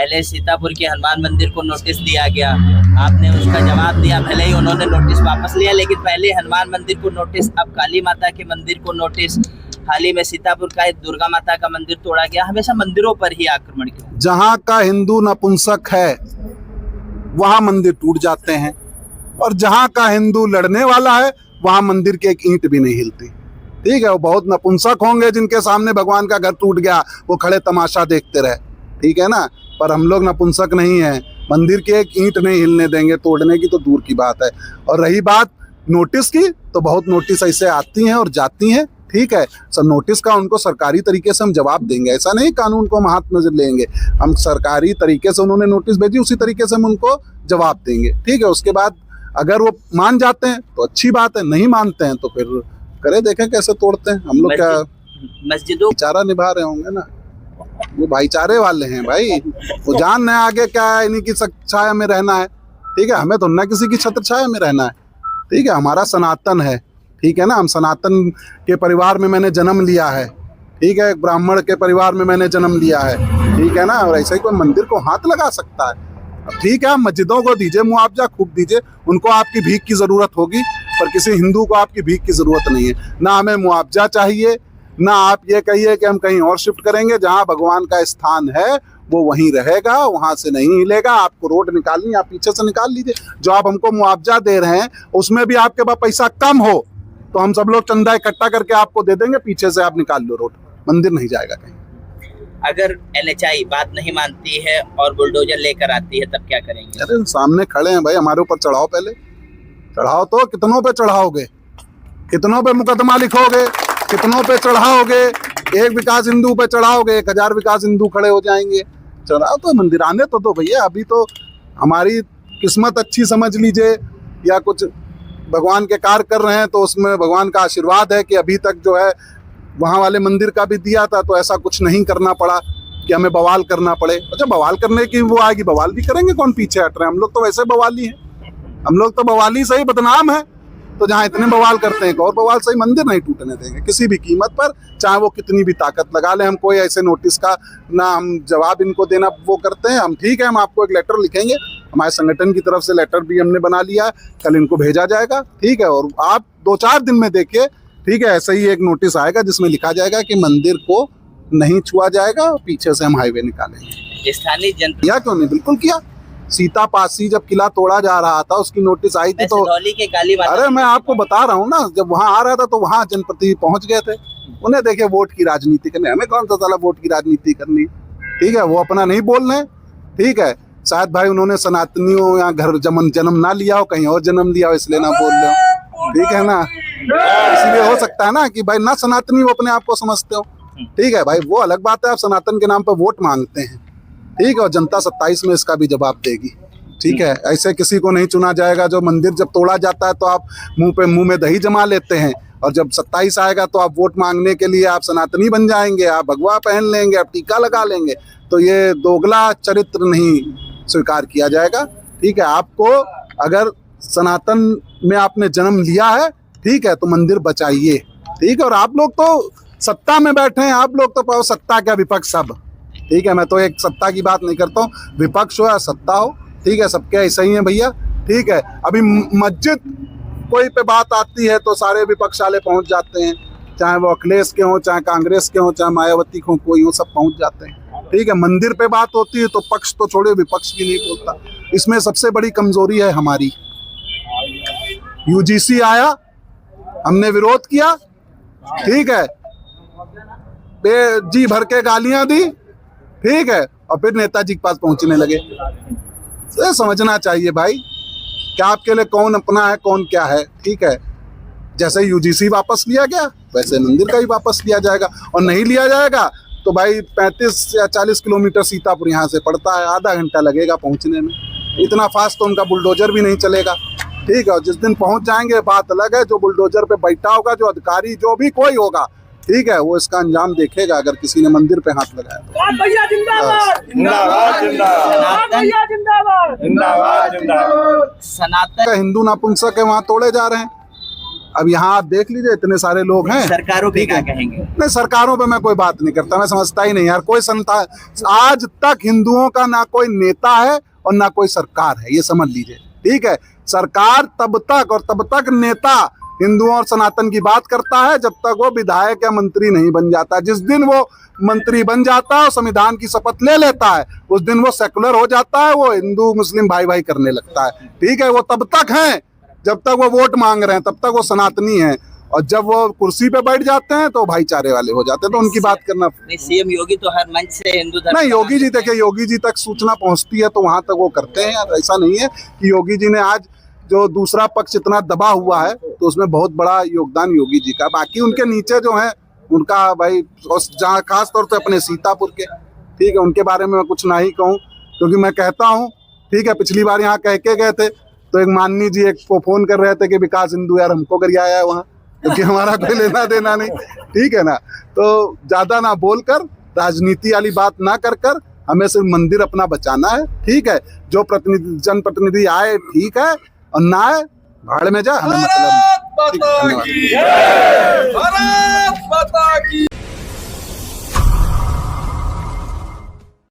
पहले सीतापुर के हनुमान मंदिर को नोटिस दिया गया, आपने उसका जवाब दिया, भले ही उन्होंने नोटिस वापस लिया, लेकिन पहले हनुमान मंदिर को नोटिस, अब काली माता के मंदिर को नोटिस, हाल ही में सीतापुर का एक दुर्गा माता का मंदिर तोड़ा गया। हमेशा मंदिरों पर ही आक्रमण क्यों? जहाँ का हिंदू नपुंसक है वहाँ मंदिर टूट जाते हैं, और जहाँ का हिंदू लड़ने वाला है वहाँ मंदिर की एक ईंट भी नहीं हिलती। ठीक है, वो बहुत नपुंसक होंगे जिनके सामने भगवान का घर टूट गया, वो खड़े तमाशा देखते रहे, ठीक है ना, पर हम लोग नपुंसक नहीं हैं, मंदिर की एक ईंट नहीं हिलने देंगे, तोड़ने की तो दूर की बात है। और रही बात नोटिस की, तो बहुत नोटिस ऐसे आती हैं और जाती हैं, ठीक है, सर नोटिस का उनको सरकारी तरीके से हम जवाब देंगे, ऐसा नहीं कानून को हम हाथ में लेंगे, हम सरकारी तरीके से उन्होंने नोटिस भेजी उसी तरीके से हम उनको जवाब देंगे, ठीक है। उसके बाद अगर वो मान जाते हैं तो अच्छी बात है, नहीं मानते हैं तो फिर करे, देखें कैसे तोड़ते हैं। हम लोग क्या मस्जिदों भाईचारा निभा रहे होंगे ना, वो भाईचारे वाले हैं भाई, वो जान है आगे क्या है, इन्हीं की छाया में रहना है, ठीक है, हमें तो ना किसी की छत्र छाया में रहना है, ठीक है, हमारा सनातन है, ठीक है ना, हम सनातन के परिवार में मैंने जन्म लिया है, ठीक है, एक ब्राह्मण के परिवार में मैंने जन्म लिया है, ठीक है ना, और ऐसे ही कोई मंदिर को हाथ लगा सकता है? ठीक है, मस्जिदों को दीजिए मुआवजा, खूब दीजिए, उनको आपकी भीख की जरूरत होगी, पर किसी हिंदू को आपकी भीख की जरूरत नहीं है, ना हमें मुआवजा चाहिए, ना आप ये कहिए कि हम कहीं और शिफ्ट करेंगे, जहाँ भगवान का स्थान है वो वहीं रहेगा, वहां से नहीं हिलेगा। आपको रोड निकालनी, आप पीछे से निकाल लीजिए, जो आप हमको मुआवजा दे रहे हैं उसमें भी आपके पास पैसा कम हो तो हम सब लोग चंदा इकट्ठा करके आपको दे देंगे, पीछे से आप निकाल लो रोड, मंदिर नहीं जाएगा कहीं। अगर एनएचआई बात नहीं मानती है और बुलडोजर लेकर आती है तब क्या करेंगे? अरे सामने खड़े हैं भाई, हमारे ऊपर चढ़ाओ, पहले चढ़ाओ, तो कितनों पे चढ़ाओगे, कितनों पे मुकदमा लिखोगे, कितनों पे चढ़ाओगे, एक विकास हिंदू पे चढ़ाओगे, 1000 विकास हिंदू खड़े हो जाएंगे, चढ़ाओ तो मंदिर आने तो दो भैया। अभी तो हमारी किस्मत अच्छी समझ लीजिए, या कुछ भगवान के कार्य कर रहे हैं तो उसमें भगवान का आशीर्वाद है कि अभी तक जो है वहाँ वाले मंदिर का भी दिया था, तो ऐसा कुछ नहीं करना पड़ा कि हमें बवाल करना पड़े। अच्छा, बवाल करने की वो आएगी, बवाल भी करेंगे, कौन पीछे हट रहे हैं, हम लोग तो वैसे बवाली हैं, हम लोग तो बवाली से ही बदनाम है, तो जहाँ इतने बवाल करते हैं और बवाल से ही मंदिर नहीं टूटने देंगे किसी भी कीमत पर, चाहे वो कितनी भी ताकत लगा ले। हम कोई ऐसे नोटिस का ना हम जवाब इनको देना वो करते हैं, हम ठीक है, हम आपको एक लेटर लिखेंगे, हमारे संगठन की तरफ से लेटर भी हमने बना लिया, कल इनको भेजा जाएगा, ठीक है, और आप 2-4 दिन में देखिए, ठीक है, ऐसे ही एक नोटिस आएगा जिसमें लिखा जाएगा कि मंदिर को नहीं छुआ जाएगा, पीछे से हम हाईवे निकालेंगे। स्थानीय जनता किया क्यों नहीं, बिल्कुल किया। सीता पासी जब किला तोड़ा जा रहा था उसकी नोटिस आई थी, तो के काली माता, अरे मैं आपको बता रहा हूँ ना, जब वहाँ आ रहा था तो वहाँ जनप्रतिनिधि पहुंच गए थे, उन्हें देखे वोट की राजनीति करने, हमें कौन सा साला वोट की राजनीति करनी, ठीक है, वो अपना नहीं बोल रहे, ठीक है, शायद भाई उन्होंने सनातनियों या घर जन्म ना लिया हो, कहीं और जन्म लिया हो, इसलिए ना बोल रहे हो, ठीक है ना, इसीलिए हो सकता है ना कि भाई ना सनातनी वो अपने आप को समझते हो, ठीक है भाई, वो अलग बात है, आप सनातन के नाम पर वोट मांगते हैं, ठीक है, और जनता 27 में इसका भी जवाब देगी, ठीक है, ऐसे किसी को नहीं चुना जाएगा। जो मंदिर जब तोड़ा जाता है तो आप मुंह में दही जमा लेते हैं, और जब 27 आएगा तो आप वोट मांगने के लिए आप सनातनी बन जाएंगे, आप भगवा पहन लेंगे, आप टीका लगा लेंगे, तो ये दोगला चरित्र नहीं स्वीकार किया जाएगा, ठीक है। आपको अगर सनातन में आपने जन्म लिया है, ठीक है, तो मंदिर बचाइए, ठीक है, और आप लोग तो सत्ता में बैठे हैं, आप लोग तो पाओ सत्ता क्या विपक्ष सब, ठीक है, मैं तो एक सत्ता की बात नहीं करता हूँ, विपक्ष हो या सत्ता हो, ठीक है, सबके ऐसे ही हैं भैया, ठीक है। अभी मस्जिद कोई पे बात आती है तो सारे विपक्ष वाले पहुंच जाते हैं, चाहे वो अखिलेश के हों, चाहे कांग्रेस के हों, चाहे मायावती को कोई हो, सब पहुंच जाते हैं, ठीक है। मंदिर पे बात होती है तो पक्ष तो छोड़े, विपक्ष भी नहीं बोलता। इसमें सबसे बड़ी कमजोरी है हमारी। यूजीसी आया, हमने विरोध किया, ठीक है, जी भर के गालियां दी, ठीक है, और फिर नेताजी के पास पहुंचने लगे। तो समझना चाहिए भाई कि आपके लिए कौन अपना है, कौन क्या है, ठीक है। जैसे यूजीसी वापस लिया गया वैसे मंदिर का ही वापस लिया जाएगा, और नहीं लिया जाएगा तो भाई 35 या 40 किलोमीटर सीतापुर यहाँ से पड़ता है, आधा घंटा लगेगा पहुँचने में, इतना फास्ट तो उनका बुलडोजर भी नहीं चलेगा, ठीक है। और जिस दिन पहुँच जाएंगे बात अलग है, जो बुलडोजर पे बैठा होगा, जो अधिकारी जो भी कोई होगा, ठीक है, वो इसका अंजाम देखेगा अगर किसी ने मंदिर पे हाथ लगाया तो। सनातन हिंदू नपुंसक है वहाँ तोड़े जा रहे हैं, अब यहाँ आप देख लीजिए इतने सारे लोग हैं। सरकारों पे ठीक क्या है। कहेंगे? नहीं, सरकारों पे मैं कोई बात नहीं करता, मैं समझता ही नहीं यार, कोई संता आज तक हिंदुओं का ना कोई नेता है और ना कोई सरकार है, ये समझ लीजिए। ठीक है, सरकार तब तक नेता हिंदुओं और सनातन की बात करता है जब तक वो विधायक या मंत्री नहीं बन जाता। जिस दिन वो मंत्री बन जाता है और संविधान की शपथ ले लेता है, उस दिन वो सेकुलर हो जाता है, वो हिंदू मुस्लिम भाई भाई करने लगता है। ठीक है, वो तब तक हैं जब तक वो वोट मांग रहे हैं, तब तक वो सनातनी हैं, और जब वो कुर्सी पे बैठ जाते हैं तो भाईचारे वाले हो जाते हैं, तो उनकी बात करना। नहीं, सीएम योगी तो हर मंच से हिंदू धर्म नहीं, योगी जी देखिए, योगी जी तक सूचना पहुंचती है तो वहां तक वो करते हैं यार। ऐसा नहीं है कि योगी जी ने आज जो दूसरा पक्ष इतना दबा हुआ है तो उसमें बहुत बड़ा योगदान योगी जी का। बाकी उनके नीचे जो है उनका भाई, जहाँ खास तौर से अपने सीतापुर के, ठीक है, उनके बारे में मैं कुछ ना ही कहूँ, क्योंकि मैं कहता हूँ, ठीक है, पिछली बार यहाँ कह के गए थे तो एक माननी जी एक को फोन कर रहे थे कि विकास हिंदू यार हमको गरियाया है वहाँ, क्योंकि हमारा कोई लेना देना नहीं। ठीक है ना, तो ज्यादा ना बोलकर, राजनीति वाली बात ना कर हमें सिर्फ मंदिर अपना बचाना है। ठीक है, जो प्रतिनिधि जनप्रतिनिधि आए ठीक है, और ना आए भाड़ में जा, हमें मतलब नहीं। ठीक है, धन्यवाद। भारत माता की